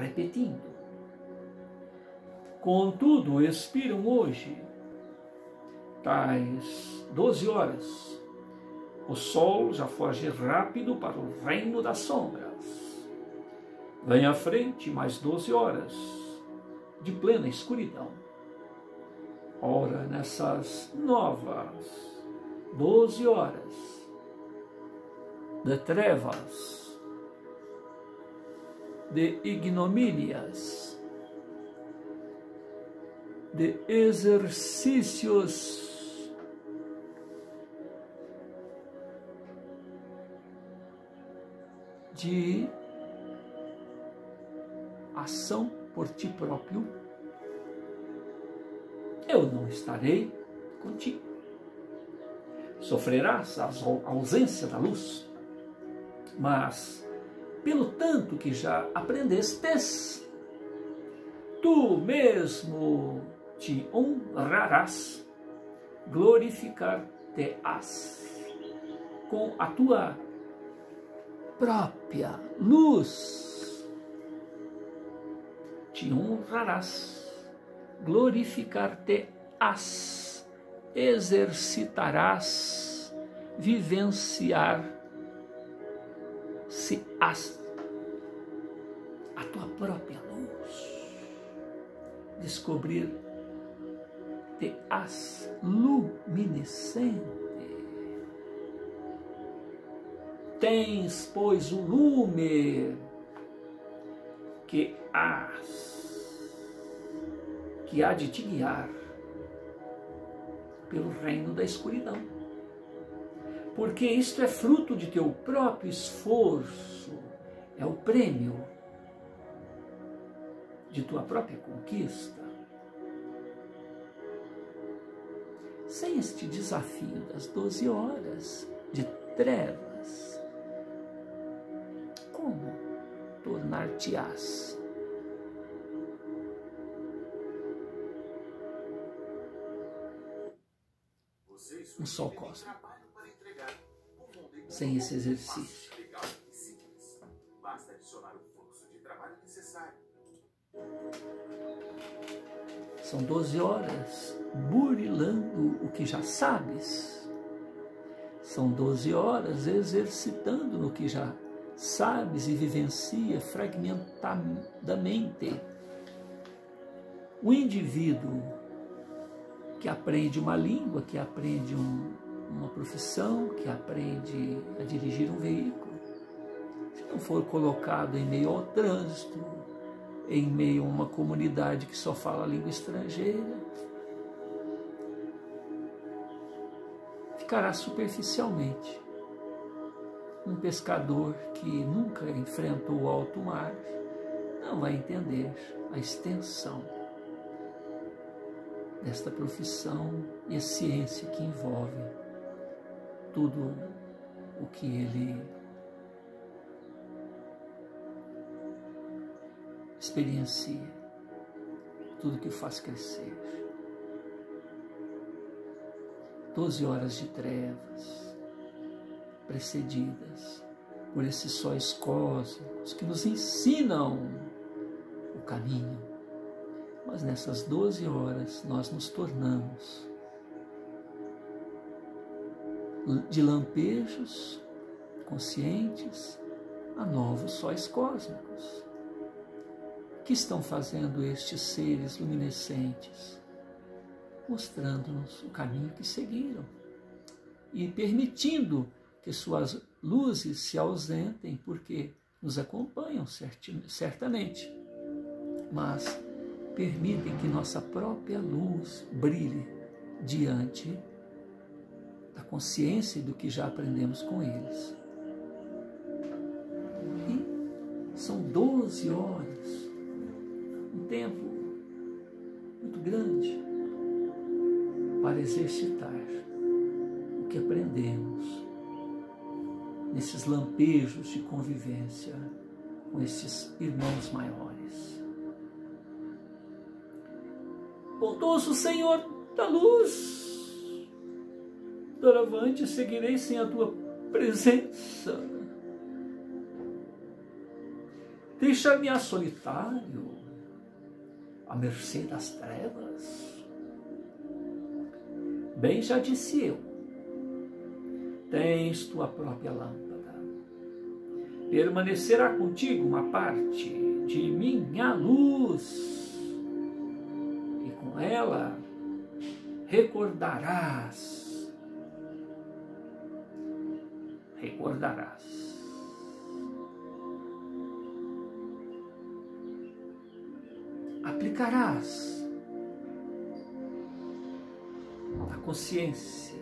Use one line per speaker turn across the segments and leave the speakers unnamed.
repetindo. Contudo, expiram hoje, tais 12 horas. O sol já foge rápido para o reino das sombras. Vem à frente mais 12 horas de plena escuridão. Ora, nessas novas 12 horas de trevas, de ignomínias, de exercícios de ação por ti próprio, eu não estarei contigo. Sofrerás a ausência da luz, mas pelo tanto que já aprendestes, tu mesmo te honrarás, glorificar-te-ás com a tua própria luz. Te honrarás, glorificar-te-ás, exercitarás, vivenciar-se-ás a tua própria luz, descobrir-te-ás luminescente. Tens, pois, o lume que há de te guiar pelo reino da escuridão. Porque isto é fruto de teu próprio esforço, é o prêmio de tua própria conquista. Sem este desafio das 12 horas de trevas, como tornar-te-ás um sol cósmico? Sem esse exercício.
Basta adicionar o fluxo de trabalho necessário.
São 12 horas burilando o que já sabes. São 12 horas exercitando no que já sabes e vivencia fragmentadamente. O indivíduo que aprende uma língua, que aprende uma profissão, que aprende a dirigir um veículo, se não for colocado em meio ao trânsito, em meio a uma comunidade que só fala a língua estrangeira, ficará superficialmente. Um pescador que nunca enfrentou o alto mar não vai entender a extensão desta profissão e a ciência que envolve tudo o que ele experiencia, tudo que o faz crescer. 12 horas de trevas, precedidas por esses sóis cósmicos que nos ensinam o caminho. Mas nessas 12 horas nós nos tornamos de lampejos conscientes a novos sóis cósmicos. O que estão fazendo estes seres luminescentes? Mostrando-nos o caminho que seguiram e permitindo que suas luzes se ausentem, porque nos acompanham certamente, mas permitem que nossa própria luz brilhe diante da consciência e do que já aprendemos com eles. E são 12 horas, um tempo muito grande para exercitar o que aprendemos nesses lampejos de convivência com esses irmãos maiores. Bondoso Senhor da luz, doravante seguirei sem a tua presença. Deixar-me-á solitário, à mercê das trevas? Bem já disse eu, tens tua própria lâmpada. Permanecerá contigo uma parte de minha luz, e com ela recordarás. Aplicarás a consciência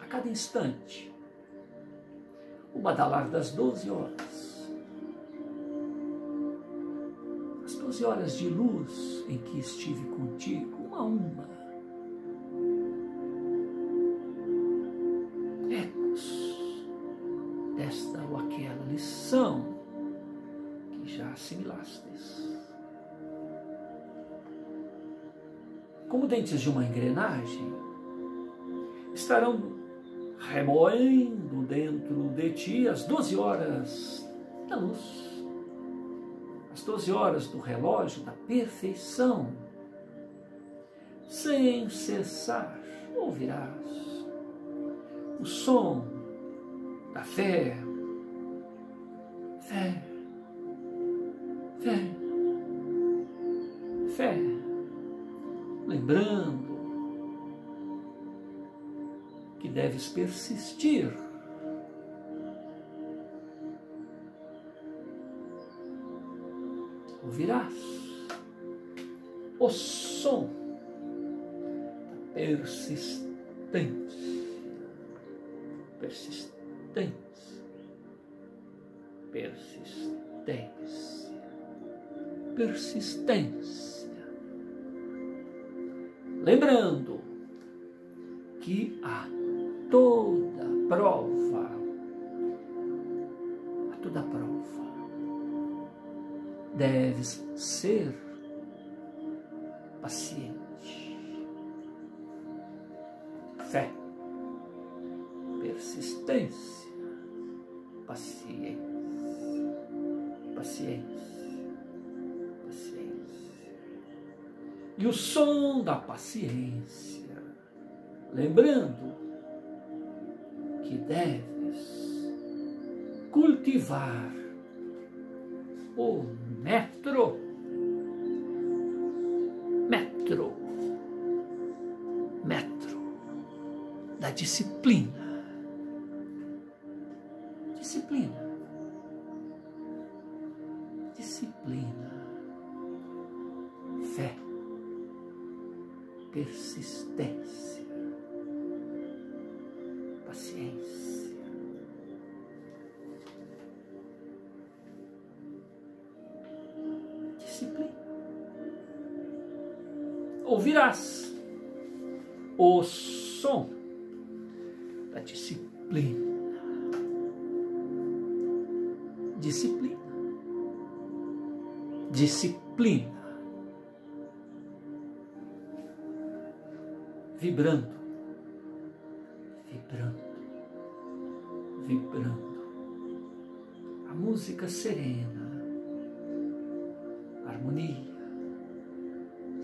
a cada instante o badalar das 12 horas. As 12 horas de luz em que estive contigo, uma a uma. Ecos desta ou aquela lição que já assimilastes. Como dentes de uma engrenagem, estarão remoendo dentro de ti as 12 horas da luz, as 12 horas do relógio da perfeição. Sem cessar ouvirás o som da fé, fé, fé, fé, lembrando que deves persistir. Ouvirás o som da persistência, persistência, persistência, persistência. Lembrando que a toda prova, deves ser paciente. Fé, persistência, paciência, paciência, paciência. E o som da paciência, lembrando que deves cultivar o metro da disciplina. Disciplina. Fé. Persistência. Paciência. Disciplina. Ouvirás o som da disciplina. Disciplina. Disciplina. Vibrando, vibrando, vibrando. A música serena, harmonia,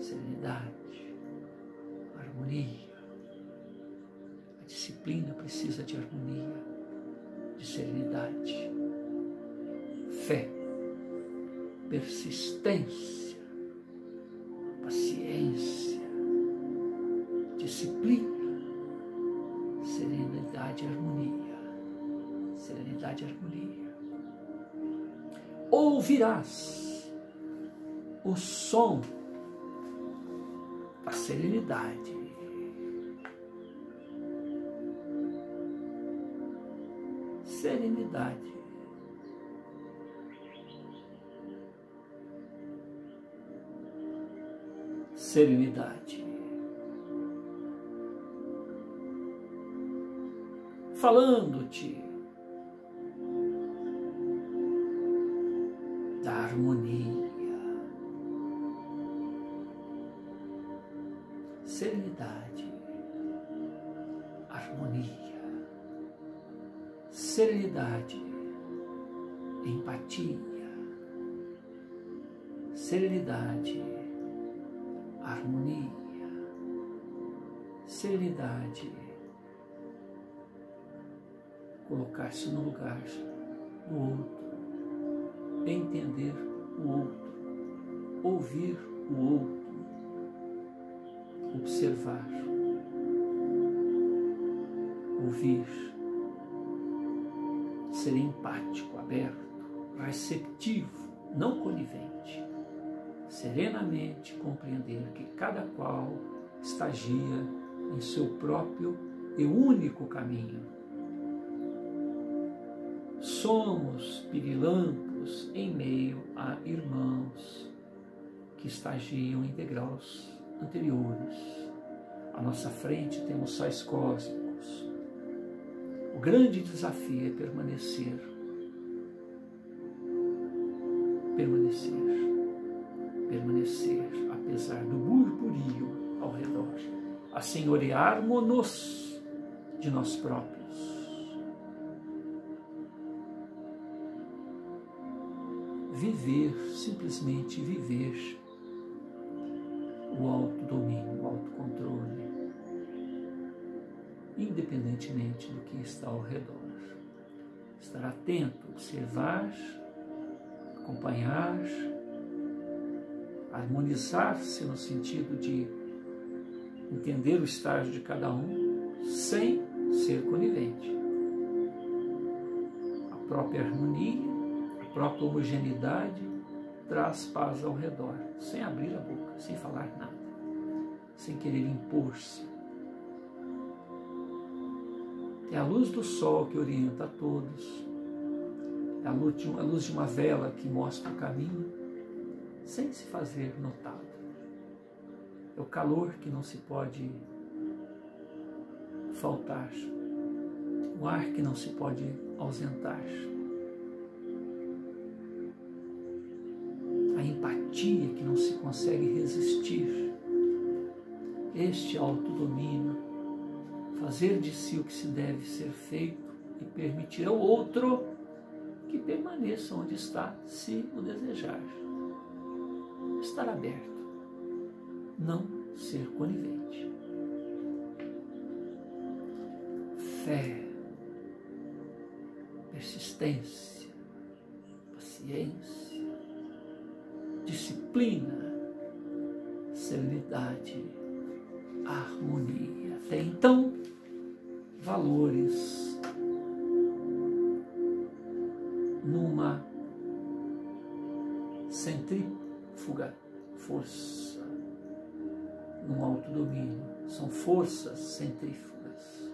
serenidade, harmonia. A disciplina precisa de harmonia, de serenidade, fé, persistência, paciência, disciplina, serenidade e harmonia. Serenidade e harmonia. Ouvirás o som da serenidade. Serenidade. Serenidade. Falando-te da harmonia, serenidade, harmonia, serenidade, empatia, serenidade, harmonia, serenidade, colocar-se no lugar do outro, entender o outro, ouvir o outro, observar, ouvir, ser empático, aberto, receptivo, não conivente, serenamente compreender que cada qual estagia em seu próprio e único caminho. Somos pirilampos em meio a irmãos que estagiam em degraus anteriores. À nossa frente temos sóis cósmicos. O grande desafio é permanecer, apesar do burburinho ao redor, assenhorearmos-nos de nós próprios. Viver, simplesmente viver o autodomínio, o autocontrole, independentemente do que está ao redor. Estar atento, observar, acompanhar, harmonizar-se no sentido de entender o estágio de cada um sem ser conivente. A própria harmonia, a própria homogeneidade traz paz ao redor, sem abrir a boca, sem falar nada, sem querer impor-se. É a luz do sol que orienta a todos, é a luz de uma vela que mostra o caminho, sem se fazer notado. É o calor que não se pode faltar, o ar que não se pode ausentar, a empatia que não se consegue resistir. Este autodomínio, fazer de si o que se deve ser feito e permitir ao outro que permaneça onde está, se o desejar. Estar aberto, não ser conivente. Fé, persistência, paciência, disciplina, serenidade, harmonia. Até então, valores numa centrífuga, força, num autodomínio. São forças centrífugas,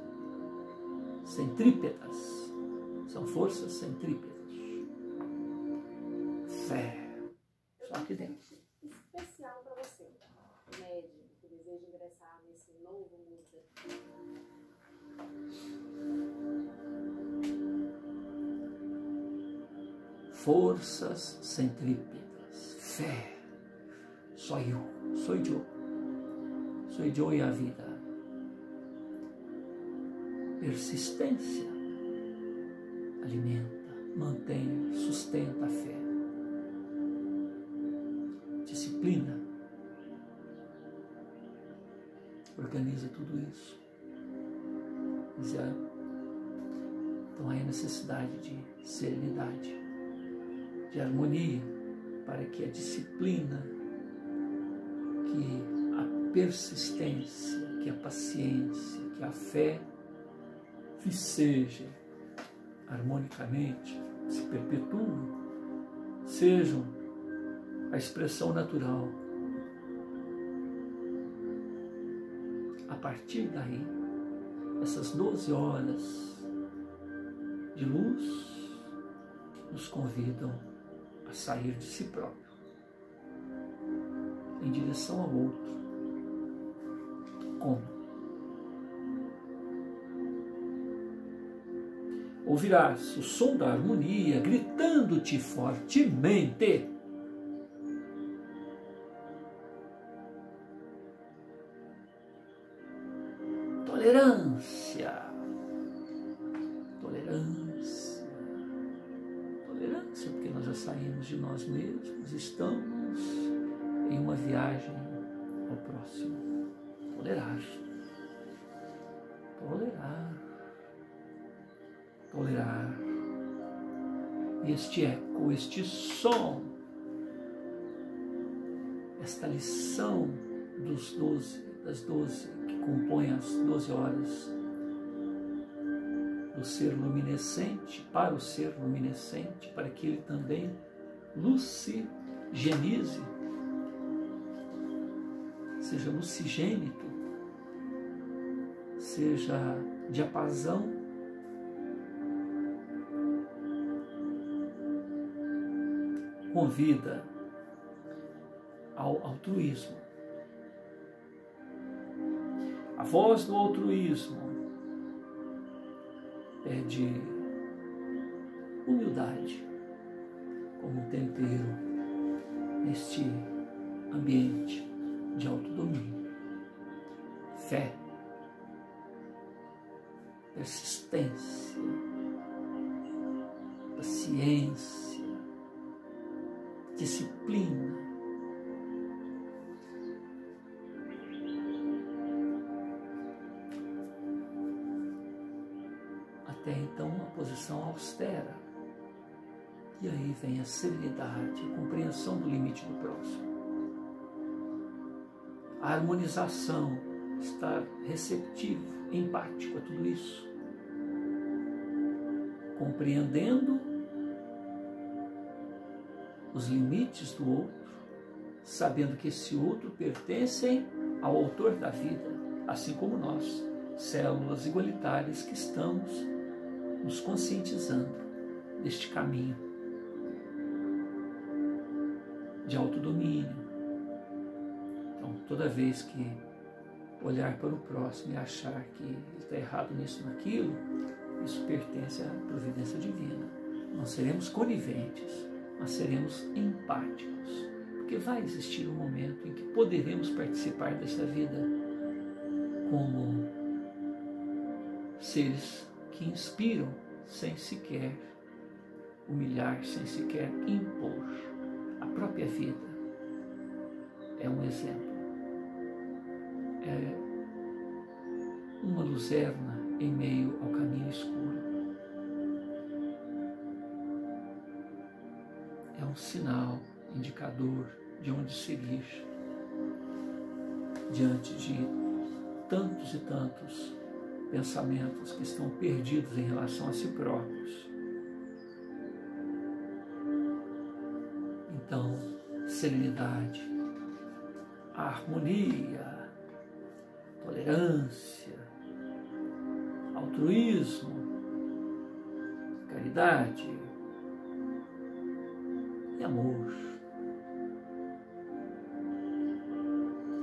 centrípetas, são forças centrípetas. Fé, só aqui dentro.
Especial para você, médium, que deseja ingressar nesse novo mundo.
Forças centrípetas, fé, sou eu e a vida. Persistência, alimenta, mantém, sustenta a fé. Disciplina, organiza tudo isso. Então aí a necessidade de serenidade, de harmonia, para que a disciplina, que a persistência, que a paciência, que a fé viceja harmonicamente, se perpetuem, sejam a expressão natural. A partir daí, essas 12 horas de luz nos convidam a sair de si próprio, em direção ao outro. Como? Ouvirás o som da harmonia gritando-te fortemente: tolerância, tolerância, porque nós já saímos de nós mesmos, estamos em uma viagem ao próximo. Tolerar. Tolerar. Tolerar. Este eco, este som, esta lição das 12 que compõem as 12 horas do ser luminescente, para o ser luminescente, para que ele também lucigenize, seja lucigênito, seja diapasão, convida ao altruísmo. A voz do altruísmo pede humildade como um tempero neste ambiente de autodomínio. Fé, persistência, paciência, disciplina. Até então, uma posição austera. E aí vem a serenidade, a compreensão do limite do próximo. A harmonização, estar receptivo, empático a tudo isso. Compreendendo os limites do outro, sabendo que esse outro pertence ao autor da vida, assim como nós, células igualitárias que estamos nos conscientizando deste caminho de autodomínio. Então, toda vez que olhar para o próximo e achar que ele está errado nisso, naquilo, isso pertence à providência divina. Não seremos coniventes, mas seremos empáticos, porque vai existir um momento em que poderemos participar dessa vida como seres que inspiram sem sequer humilhar, sem sequer impor. A própria vida é um exemplo, é uma luzerna em meio ao caminho escuro, é um sinal, indicador de onde seguir diante de tantos e tantos pensamentos que estão perdidos em relação a si próprios. Então, serenidade, harmonia, tolerância, altruísmo, caridade e amor.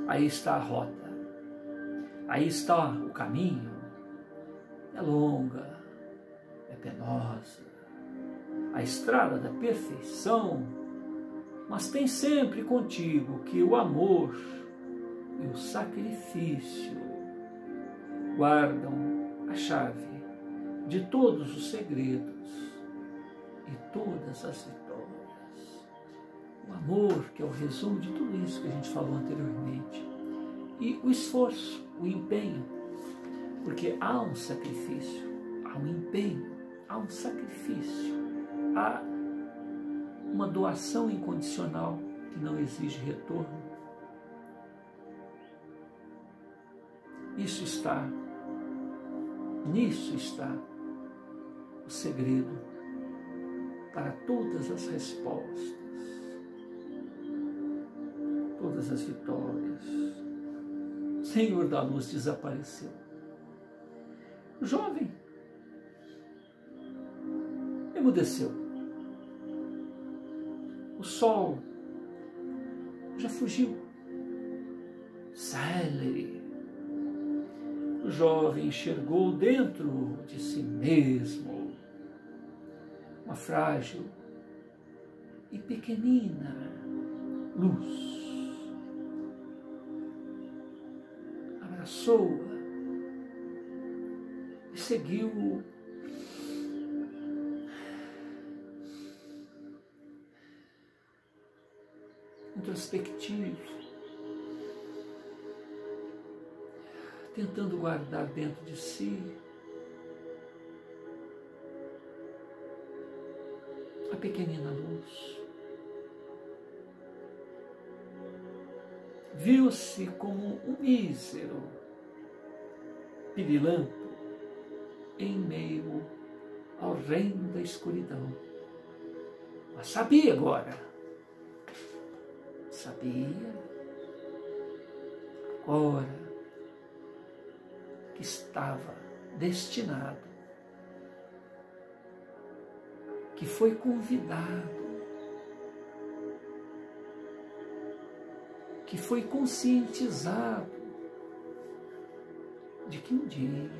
Aí está a rota, aí está o caminho. É longa, é penosa, a estrada da perfeição, mas tem sempre contigo que o amor e o sacrifício guardam a chave de todos os segredos e todas as vitórias. O amor, que é o resumo de tudo isso que a gente falou anteriormente, e o esforço, o empenho, porque há um sacrifício, há um empenho, há um sacrifício, há uma doação incondicional que não exige retorno. Nisso está o segredo para todas as respostas, todas as vitórias. O Senhor da luz desapareceu. O jovem emudeceu. O sol já fugiu. Sai. O jovem enxergou dentro de si mesmo uma frágil e pequenina luz. Abraçou-a e seguiu introspectivo, tentando guardar dentro de si a pequenina luz. Viu-se como um mísero pirilampo em meio à horrenda escuridão. Mas sabia agora, agora que estava destinado, que foi convidado, que foi conscientizado de que um dia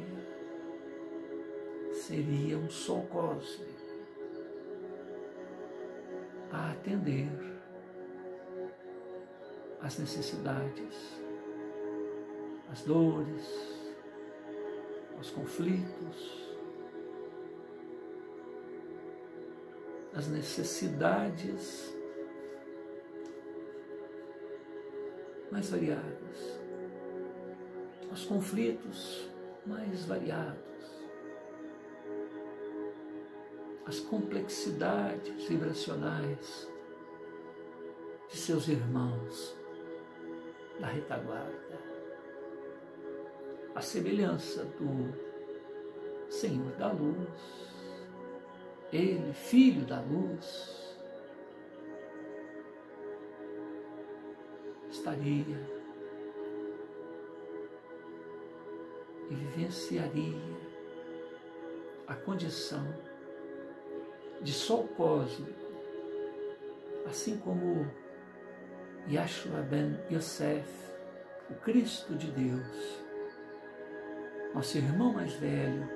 seria um sol cósmico a atender às necessidades, às dores, aos conflitos, às necessidades mais variadas, aos conflitos mais variados, às complexidades vibracionais de seus irmãos da retaguarda, a semelhança do Senhor da Luz, Ele, Filho da Luz, estaria e vivenciaria a condição de sol cósmico, assim como Yeshua ben Yosef, o Cristo de Deus, nosso irmão mais velho,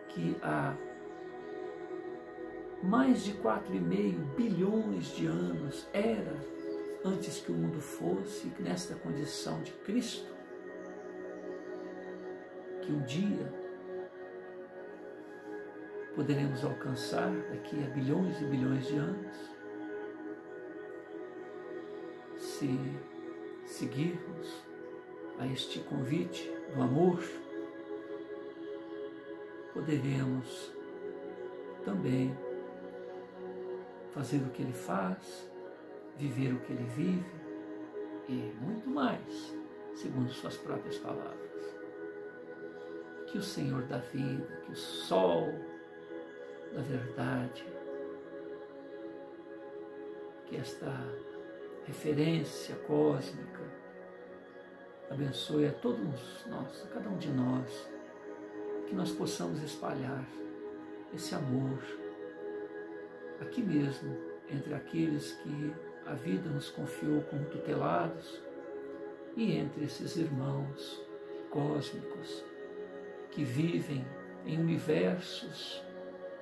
que há mais de 4,5 bilhões de anos era antes que o mundo fosse, e que nesta condição de Cristo, que um dia poderemos alcançar daqui a bilhões e bilhões de anos, se seguirmos a este convite do amor, poderemos também fazer o que Ele faz, viver o que Ele vive e muito mais, segundo suas próprias palavras. Que o Senhor da vida, que o sol da verdade, que esta referência cósmica abençoe a todos nós, a cada um de nós, que nós possamos espalhar esse amor aqui mesmo, entre aqueles que a vida nos confiou como tutelados e entre esses irmãos cósmicos que vivem em universos,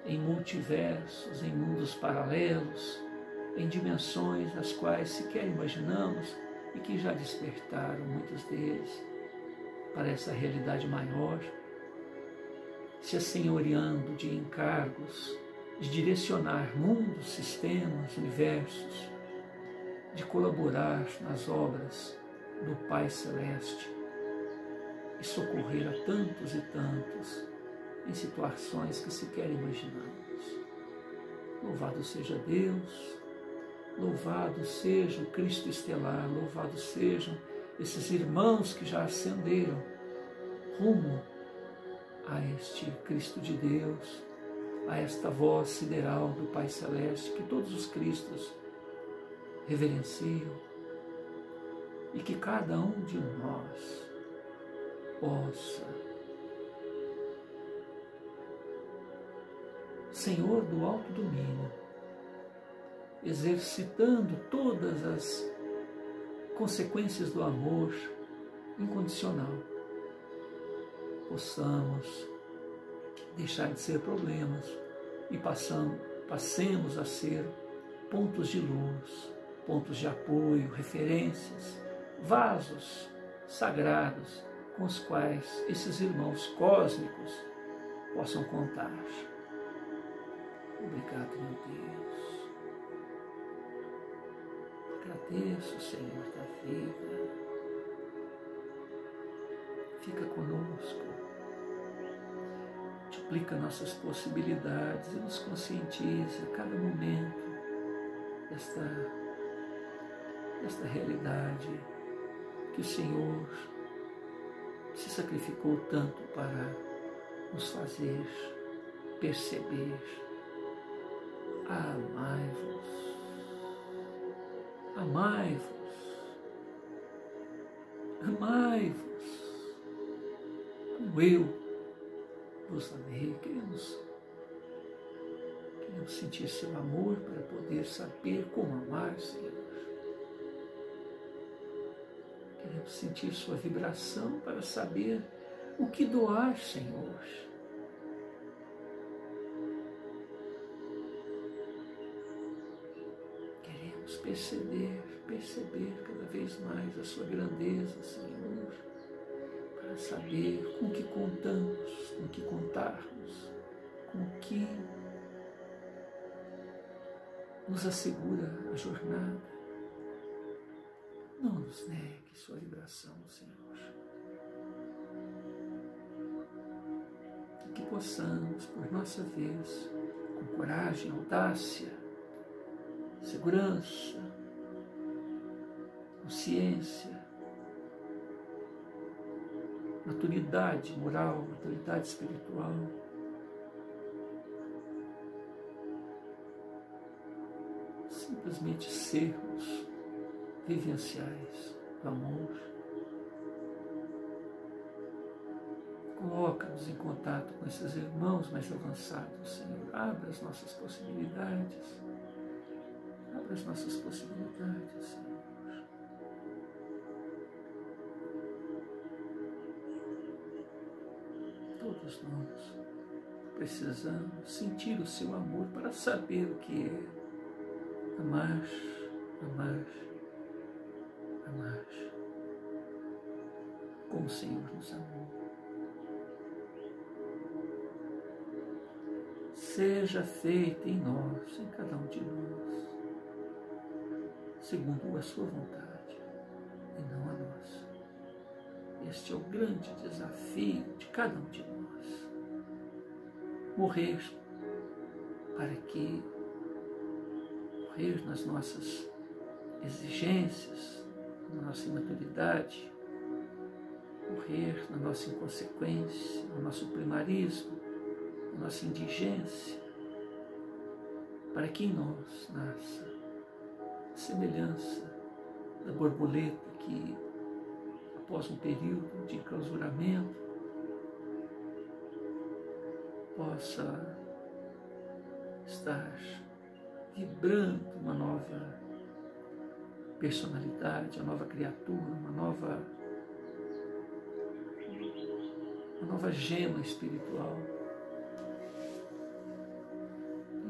em multiversos, em mundos paralelos, em dimensões as quais sequer imaginamos e que já despertaram muitos deles para essa realidade maior, se assenhoreando de encargos, de direcionar mundos, sistemas, universos, de colaborar nas obras do Pai Celeste e socorrer a tantos e tantos em situações que sequer imaginamos. Louvado seja Deus, louvado seja o Cristo estelar, louvado sejam esses irmãos que já ascenderam rumo a este Cristo de Deus, a esta voz sideral do Pai Celeste, que todos os Cristos reverenciam, e que cada um de nós possa, Senhor do alto domínio, exercitando todas as consequências do amor incondicional, possamos deixar de ser problemas e passemos a ser pontos de luz, pontos de apoio, referências, vasos sagrados com os quais esses irmãos cósmicos possam contar. Obrigado, meu Deus. Agradeço, Senhor, da vida. Fica conosco. Multiplica nossas possibilidades e nos conscientiza a cada momento desta realidade que o Senhor se sacrificou tanto para nos fazer perceber. Amai-vos, amai-vos, amai-vos, como eu vos amei. Queremos sentir seu amor para poder saber como amar, Senhor. Queremos sentir sua vibração para saber o que doar, Senhor. Queremos perceber cada vez mais a sua grandeza, Senhor, para saber com que contamos, com que contarmos, com que nos assegura a jornada. Não nos negue sua vibração, Senhor. E que possamos, por nossa vez, com coragem, audácia, segurança, consciência, maturidade moral, maturidade espiritual, simplesmente sermos vivenciais do amor. Coloca-nos em contato com esses irmãos mais avançados, Senhor. Abra as nossas possibilidades. Abra as nossas possibilidades, Senhor. Todos nós precisamos sentir o seu amor para saber o que é amar, amar, amar, como o Senhor nos amou. Seja feita em nós, em cada um de nós, segundo a sua vontade e não a nossa. Este é o grande desafio de cada um de nós. Morrer para que morrer nas nossas exigências, na nossa imaturidade, morrer na nossa inconsequência, no nosso primarismo, na nossa indigência, para que em nós nasça a semelhança da borboleta que, após um período de enclausuramento, possa estar vibrando uma nova personalidade, uma nova criatura, uma nova gema espiritual.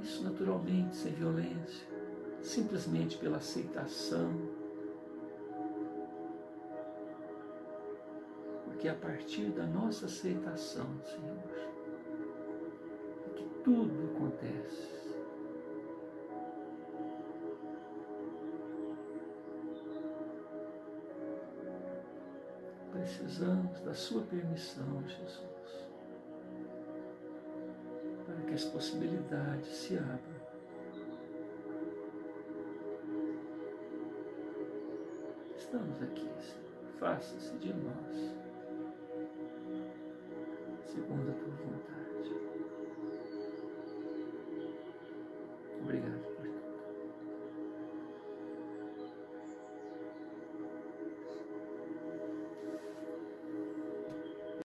Isso naturalmente, sem violência, simplesmente pela aceitação, porque a partir da nossa aceitação, Senhor, é que tudo acontece. Precisamos da sua permissão, Jesus, para que as possibilidades se abram. Estamos aqui, Senhor. Faça-se de nós, segundo a tua vontade. Obrigado.